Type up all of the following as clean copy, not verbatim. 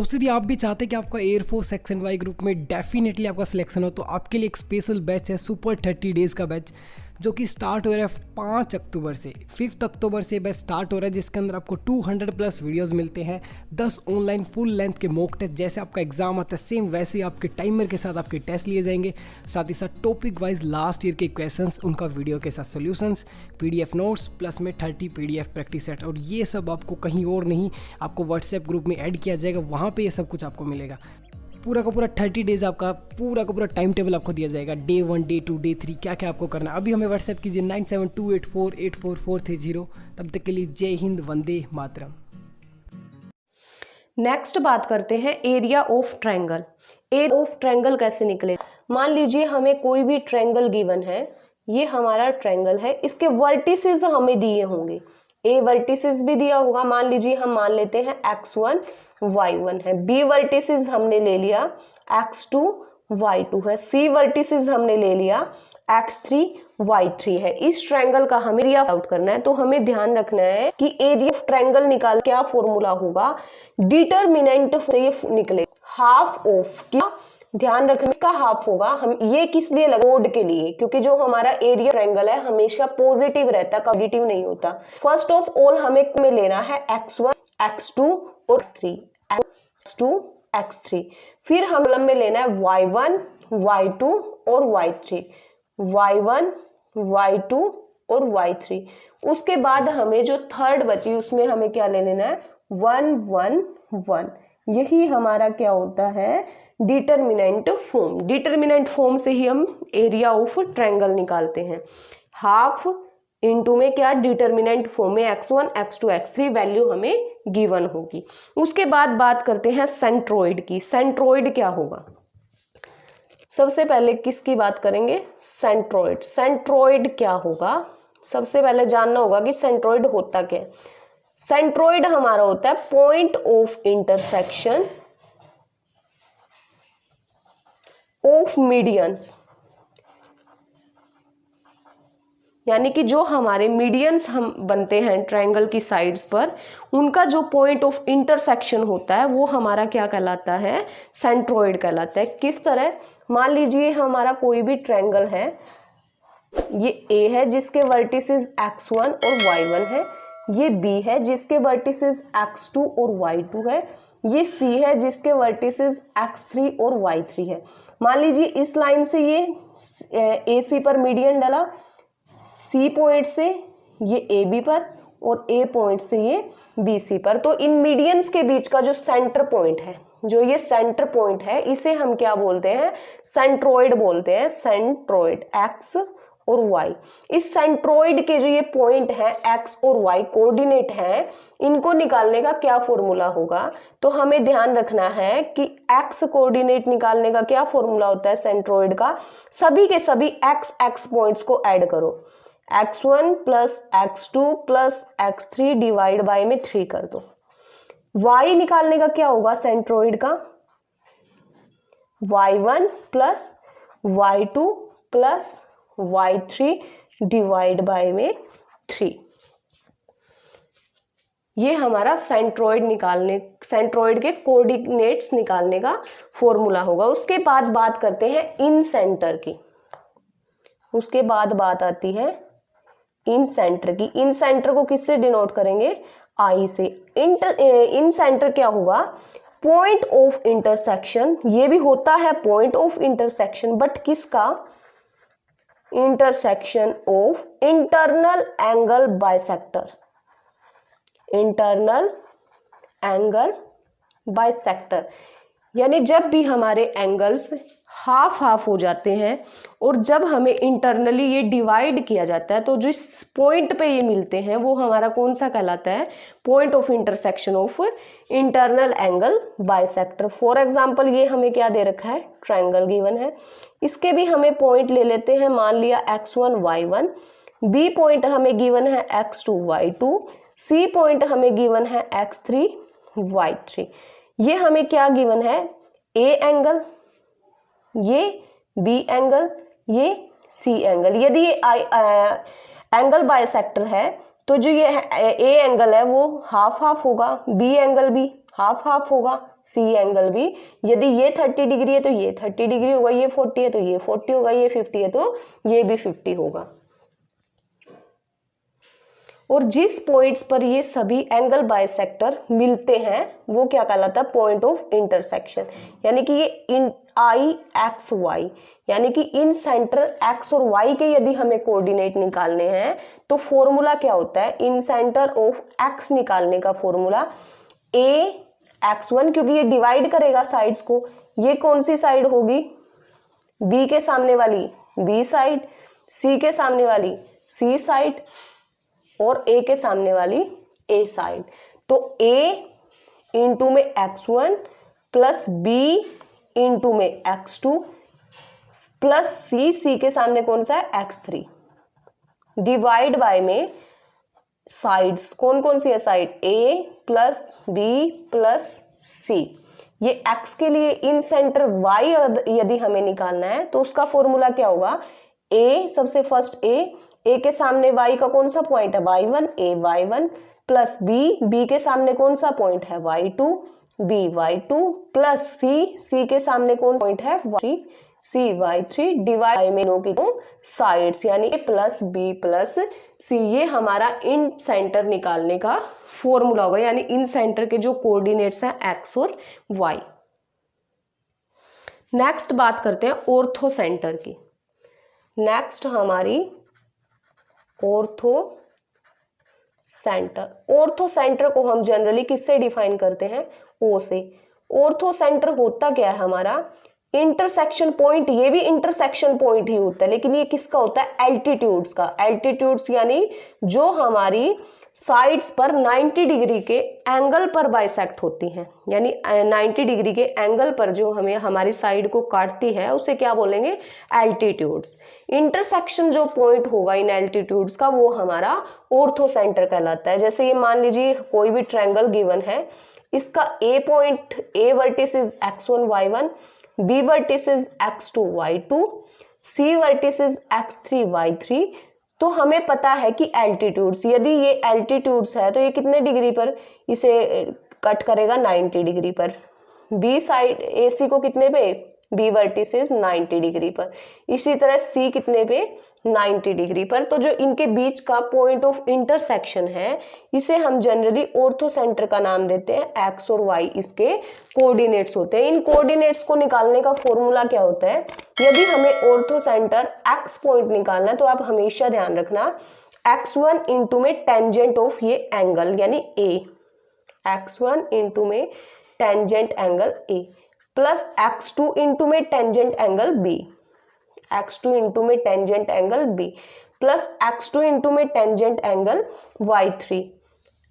दोस्तों यदि आप भी चाहते हैं कि आपका air force X and Y group में डेफिनेटली आपका सिलेक्शन हो तो आपके लिए एक स्पेशल बैच है सुपर 30 डेज़ का बैच जो कि स्टार्ट हो रहा है 5 अक्टूबर से। 5 अक्टूबर से बैच स्टार्ट हो रहा है जिसके अंदर आपको 200 प्लस वीडियोस मिलते हैं, 10 ऑनलाइन फुल लेंथ के मॉक टेस्ट, जैसे आपका एग्जाम आता है सेम वैसे ही आपके टाइमर के साथ आपके टेस्ट लिए जाएंगे। साथ ही साथ टॉपिक वाइज लास्ट ईयर के क्वेश्चंस, उनका वीडियो के साथ सॉल्यूशंस, पीडीएफ नोट्स प्लस में 30 पीडीएफ प्रैक्टिस सेट, और ये सब आपको कहीं और नहीं, आपको व्हाट्सएप ग्रुप में ऐड किया जाएगा, वहाँ पे ये सब कुछ आपको मिलेगा। पूरा का पूरा 30 डेज़ आपका पूरा का पूरा टाइम टेबल आपको दिया जाएगा, डे 1 डे 2 डे 3 क्या क्या आपको करना है। अभी हमें व्हाट्सएप कीजिए 9728484430। तब तक के लिए जय हिंद, वंदे मातरम। नेक्स्ट बात करते हैं area of triangle. Area of triangle कैसे निकले। मान लीजिए हमें कोई भी ट्रायंगल गिवन है, ये हमारा ट्रायंगल है, इसके वर्टिसेस हमें दिए होंगे, ए वर्टिसेस भी दिया होगा। मान लीजिए हम मान लेते हैं x1 y1 है, बी वर्टिसेस हमने ले लिया x2 y2 है, सी वर्टिसेस हमने ले लिया x3 y3 है। इस ट्रायंगल का हमें एरिया आउट करना है, तो हमें ध्यान रखना है कि एरिया ऑफ ट्रायंगल निकाल क्या फॉर्मूला होगा, डिटरमिनेंट से निकले हाफ ऑफ, क्या ध्यान रखना इसका हाफ होगा। हम ये किस लिए लगा, मोड के लिए, क्योंकि जो हमारा एरिया ट्रायंगल है हमेशा पॉजिटिव रहता है, नेगेटिव नहीं होता। फर्स्ट ऑफ ऑल हमें लेना है x1 x2 और x3, x2 x3, फिर हम कॉलम में लेना है y1 y2 और y3, y1 y2 और y3। उसके बाद हमें जो थर्ड बची उसमें हमें क्या ले लेना है 1 1 1। यही हमारा क्या होता है, डिटरमिनेंट फॉर्म। डिटरमिनेंट फॉर्म से ही हम एरिया ऑफ ट्रायंगल निकालते हैं। हाफ इनटू में क्या, डिटरमिनेंट फॉर्म में x1 x2 x3 वैल्यू हमें गिवन होगी। उसके बाद बात करते हैं सेंट्रोइड की। सेंट्रोइड क्या होगा, सबसे पहले किसकी बात करेंगे, सेंट्रोइड। सेंट्रोइड क्या होगा, सबसे पहले जानना होगा कि सेंट्रोइड होता क्या है। सेंट्रोइड हमारा होता है point of intersection of medians, यानी कि जो हमारे मीडियंस हम बनते हैं ट्रायंगल की साइड्स पर, उनका जो पॉइंट ऑफ इंटरसेक्शन होता है वो हमारा क्या कहलाता है, सेंट्रोइड कहलाता है। किस तरह, मान लीजिए हमारा कोई भी ट्रायंगल है, ये A है जिसके वर्टिसेस x1 और y1 है, ये B है जिसके वर्टिसेस x2 और y2 है, ये C है जिसके वर्टिसेस x3 और y3 है। मान लीजिए इस लाइन से ये AC पर मीडियन डाला, C पॉइंट से ये AB पर और A पॉइंट से ये BC पर, तो इन मीडियंस के बीच का जो सेंटर पॉइंट है, जो ये सेंटर पॉइंट है, इसे हम क्या बोलते हैं, सेंट्रोइड बोलते हैं। सेंट्रोइड x और y, इस सेंट्रोइड के जो ये पॉइंट है x और y कोऑर्डिनेट है, इनको निकालने का क्या फॉर्मूला होगा। तो हमें ध्यान रखना है कि x कोऑर्डिनेट निकालने का क्या फॉर्मूला होता है सेंट्रोइड का, सभी के सभी x पॉइंट्स को ऐड करो, x1 plus x2 plus x3 divide by में 3 कर दो। y निकालने का क्या होगा सेंट्रोइड का, y1 plus y2 plus y3 divide by में 3। ये हमारा सेंट्रोइड के कोऑर्डिनेट्स निकालने का फॉर्मूला होगा। उसके बाद बात करते हैं इन सेंटर की। उसके बाद बात आती है इन सेंटर की। इन सेंटर को किससे डिनोट करेंगे, आई से। इन सेंटर क्या होगा, पॉइंट ऑफ इंटरसेक्शन, ये भी होता है पॉइंट ऑफ इंटरसेक्शन, बट किसका, intersection of internal angle bisector. Internal angle bisector, यानी जब भी हमारे एंगल्स हाफ हाफ हो जाते हैं और जब हमें इंटरनली ये डिवाइड किया जाता है, तो जिस पॉइंट पे ये मिलते हैं वो हमारा कौन सा कहलाता है, point of intersection of internal angle bisector. For example ये हमें क्या दे रखा है, ट्रायंगल गिवन है, इसके भी हमें पॉइंट ले लेते हैं। मान लिया x1 y1, बी पॉइंट हमें गिवन है x2 y2, सी पॉइंट हमें गिवन है x3 y3। ये हमें क्या गिवन है, ए एंगल, ये बी एंगल, ये सी एंगल। यदि ये एंगल बाइसेक्टर है तो जो ये ए एंगल है वो हाफ हाफ होगा, बी एंगल भी हाफ हाफ होगा, सी एंगल भी, यदि ये 30 डिग्री है तो ये 30 डिग्री होगा, ये 40 है तो ये 40 होगा, ये 50 है तो ये भी 50 होगा। और जिस पॉइंट्स पर ये सभी एंगल बाइसेक्टर मिलते हैं वो क्या कहलाता है, पॉइंट ऑफ इंटरसेक्शन। यानी कि ये इन आई एक्स वाई, यानी कि इन सेंटर एक्स और वाई के यदि हमें कोऑर्डिनेट निकालने हैं तो फॉर्मूला क्या होता है, इन सेंटर ऑफ एक्स निकालने का फॉर्मूला ए x1, क्योंकि ये डिवाइड करेगा साइड्स को, ये कौन सी साइड होगी, बी के सामने वाली बी साइड, सी के सामने वाली सी साइड और ए के सामने वाली ए साइड। तो a इंटू में x1 प्लस बी इंटू में x2 प्लस सी के सामने कौन सा है x3, डिवाइड बाय में साइड्स कौन कौन सी है, side a plus B plus C. ये x के लिए इन सेंटर y यदि हमें निकालना है तो उसका फॉर्मूला क्या होगा, a सबसे फर्स्ट a के सामने y का कौन सा पॉइंट है y1, a y1 plus b के सामने कौन सा पॉइंट है y2, b y2 plus c के सामने कौन सा पॉइंट है y3, c y3 डिवाइड में की साइड्स यानी a plus B plus C. ये हमारा इन सेंटर निकालने का फॉर्मूला होगा, यानी इन सेंटर के जो कोऑर्डिनेट्स हैं x और y। नेक्स्ट बात करते हैं ऑर्थो सेंटर की। नेक्स्ट हमारी ऑर्थो सेंटर। ऑर्थो सेंटर को हम जनरली किससे डिफाइन करते हैं, ओ से। ऑर्थो सेंटर होता क्या है हमारा, इंटरसेक्शन पॉइंट, ये भी इंटरसेक्शन पॉइंट ही होता है, लेकिन ये किसका होता है, एल्टीट्यूड्स का। एल्टीट्यूड्स यानी जो हमारी साइड्स पर 90 डिग्री के एंगल पर बाइसेक्ट होती हैं, यानी 90 डिग्री के एंगल पर जो हमें हमारी साइड को काटती है उसे क्या बोलेंगे, एल्टीट्यूड्स। इंटरसेक्शन जो पॉइंट होगा इन एल्टीट्यूड्स का वो हमारा ऑर्थो सेंटर कहलाता है। जैसे ये मान लीजिए कोई भी ट्रायंगल गिवन है, इसका A point, A vertex is x1 y1, B vertex is x2 y2, C vertex is x3 y3। तो हमें पता है कि एल्टीट्यूड्स, यदि ये एल्टीट्यूड्स है तो ये कितने डिग्री पर इसे कट करेगा, 90 डिग्री पर। B साइड AC को कितने पे, B वर्टिस इज 90 डिग्री पर। इसी तरह C कितने पे, 90 डिग्री पर। तो जो इनके बीच का पॉइंट ऑफ इंटरसेक्शन है इसे हम जनरली ऑर्थो सेंटर का नाम देते हैं। x और y इसके कोऑर्डिनेट्स होते हैं। इन कोऑर्डिनेट्स को निकालने का फॉर्मूला क्या होता है, यदि हमें ऑर्थो सेंटर x पॉइंट निकालना है तो आप हमेशा ध्यान रखना x1 इंटू में टेंजेंट ऑफ ये एंगल यानी a, x1 इंटू में tangent angle a plus x2 into में tangent angle b, x2 into में tangent angle b plus x2 into में tangent angle y3,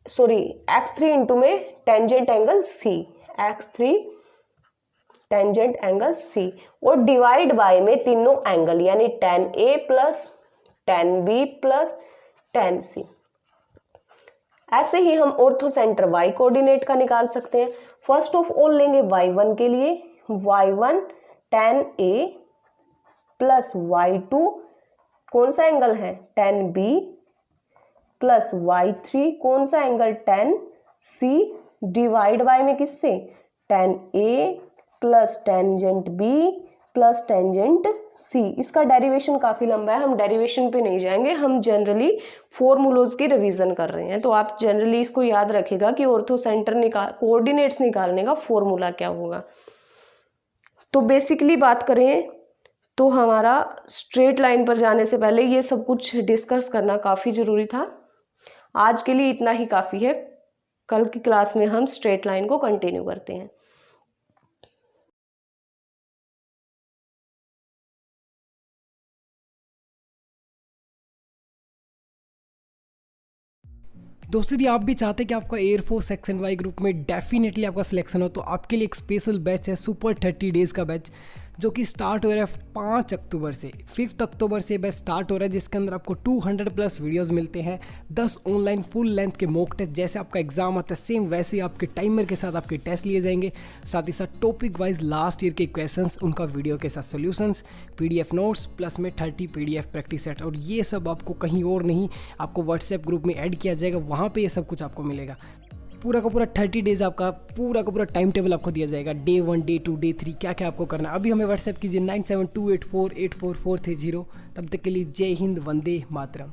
sorry x3 into में tangent angle c, x3 tangent angle c और divide by में तीनों angle यानी tan a plus tan b plus tan c। ऐसे ही हम ortho centre y coordinate का निकाल सकते हैं। फर्स्ट ऑफ ऑल लेंगे y1 के लिए, y1 tan a plus y2 कौन सा एंगल है, tan b प्लस y3 कौन सा angle, tan c divide by में किससे, tan a plus tangent b plus tangent c। इसका डेरिवेशन काफ़ी लंबा है, हम डेरिवेशन पे नहीं जाएंगे, हम जनरली फॉर्मूलोज की रिवीजन कर रहे हैं। तो आप जनरली इसको याद रखिएगा कि ऑर्थो सेंटर कोऑर्डिनेट्स निकालने का फॉर्मूला क्या होगा। तो बेसिकली बात करें तो हमारा स्ट्रेट लाइन पर जाने से पहले ये सब कुछ डिस्कस करना काफ़ी ज़रूरी था। आज के लिए इतना ही काफ़ी है, कल की क्लास में हम स्ट्रेट लाइन को कंटिन्यू करते हैं। दोस्तों यदि आप भी चाहते हैं कि आपका air force X and Y group में डेफिनेटली आपका सिलेक्शन हो तो आपके लिए एक स्पेशल बैच है, सुपर 30 डेज़ का बैच जो कि स्टार्ट हो रहा है 5 अक्टूबर से। 5 अक्टूबर से बैच स्टार्ट हो रहा है, जिसके अंदर आपको 200 प्लस वीडियोस मिलते हैं, 10 ऑनलाइन फुल लेंथ के मॉक टेस्ट, जैसे आपका एग्जाम आता है सेम वैसे ही आपके टाइमर के साथ आपके टेस्ट लिए जाएंगे। साथ ही साथ टॉपिक वाइज लास्ट ईयर के क्वेश्चंस, उनका वीडियो के साथ सॉल्यूशंस, पीडीएफ नोट्स प्लस में 30 पीडीएफ प्रैक्टिस सेट, और ये सब आपको कहीं और नहीं, आपको व्हाट्सएप ग्रुप में ऐड किया जाएगा, वहाँ पर ये सब कुछ आपको मिलेगा। पूरा का पूरा 30 डेज़ आपका पूरा का पूरा टाइम टेबल आपको दिया जाएगा, डे 1, डे 2, डे 3 क्या क्या आपको करना है। अभी हमें व्हाट्सएप कीजिए 9728484430। तब तक के लिए जय हिंद, वंदे मातरम।